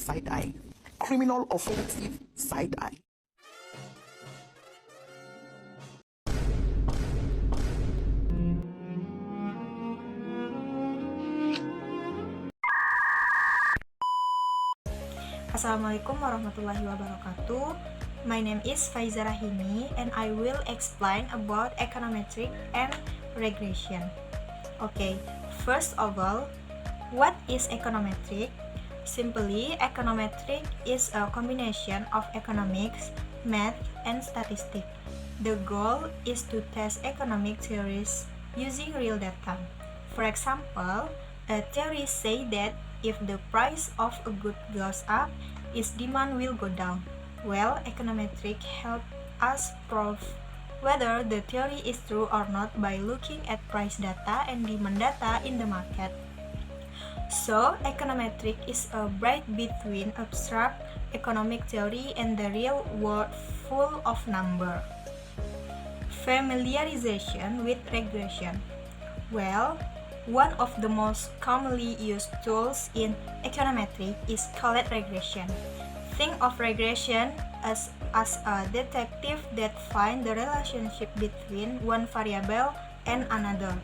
side eye. Criminal offensive side eye. Assalamualaikum warahmatullahi wabarakatuh. My name is Faiza Rahimi and I will explain about econometric and regression. Okay, first of all, what is econometric? Simply, econometric is a combination of economics, math, and statistics. The goal is to test economic theories using real data. For example, a theory say that if the price of a good goes up, its demand will go down. Well, econometric help us prove whether the theory is true or not by looking at price data and demand data in the market. So, econometric is a bridge between abstract economic theory and the real world full of number. Familiarization with regression. Well, one of the most commonly used tools in econometrics is called regression. Think of regression as a detective that finds the relationship between one variable and another.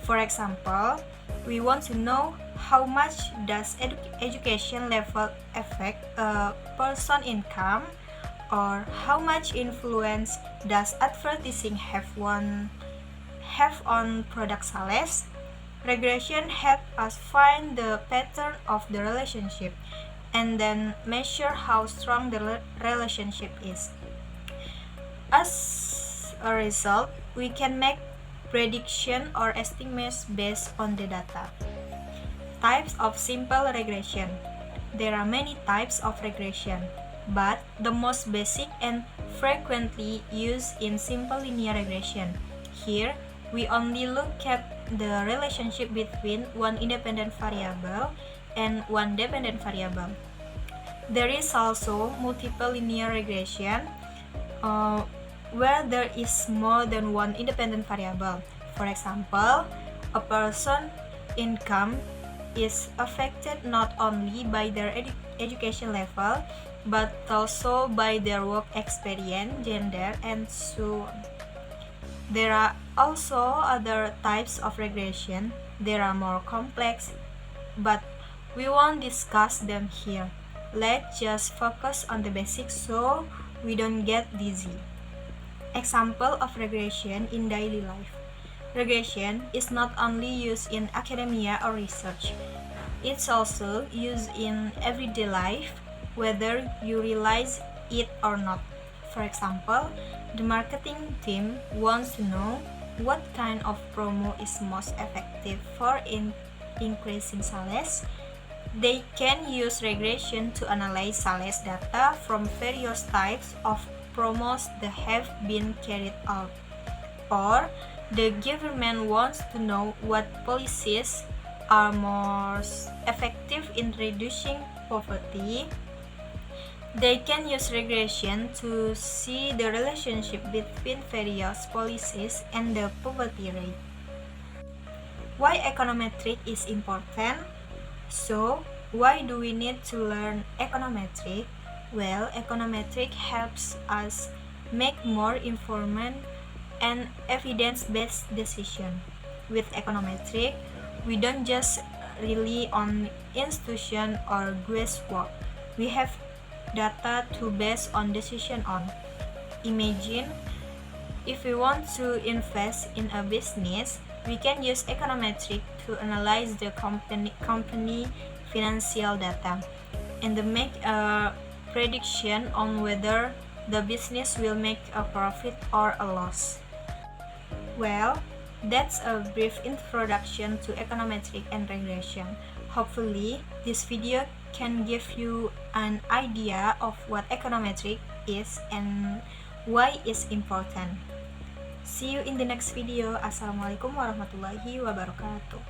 For example, we want to know how much does education level affect a person's income, or how much influence does advertising have on product sales. Regression helps us find the pattern of the relationship and then measure how strong the relationship is. As a result, we can make prediction or estimates based on the data. Types of simple regression. There are many types of regression, but the most basic and frequently used in simple linear regression. Here, we only look at the relationship between one independent variable and one dependent variable. There is also multiple linear regression where there is more than one independent variable. For example, a person's income is affected not only by their education level, but also by their work experience, gender, and so on. There are also other types of regression. They are more complex, but we won't discuss them here. Let's just focus on the basics so we don't get dizzy. Example of regression in daily life. Regression is not only used in academia or research. It's also used in everyday life, whether you realize it or not. For example, the marketing team wants to know what kind of promo is most effective for increasing sales. They can use regression to analyze sales data from various types of promos that have been carried out. Or the government wants to know what policies are most effective in reducing poverty. They can use regression to see the relationship between various policies and the poverty rate. Why econometric is important? So, why do we need to learn econometric? Well, econometric helps us make more informed and evidence-based decisions. With econometric, we don't just rely on institution or guesswork. We have data to base on decision on. Imagine if we want to invest in a business, we can use econometric to analyze the company financial data and to make a prediction on whether the business will make a profit or a loss. Well, that's a brief introduction to econometric and regression. Hopefully, this video can give you an idea of what econometric is and why it's important. See you in the next video. Assalamualaikum warahmatullahi wabarakatuh.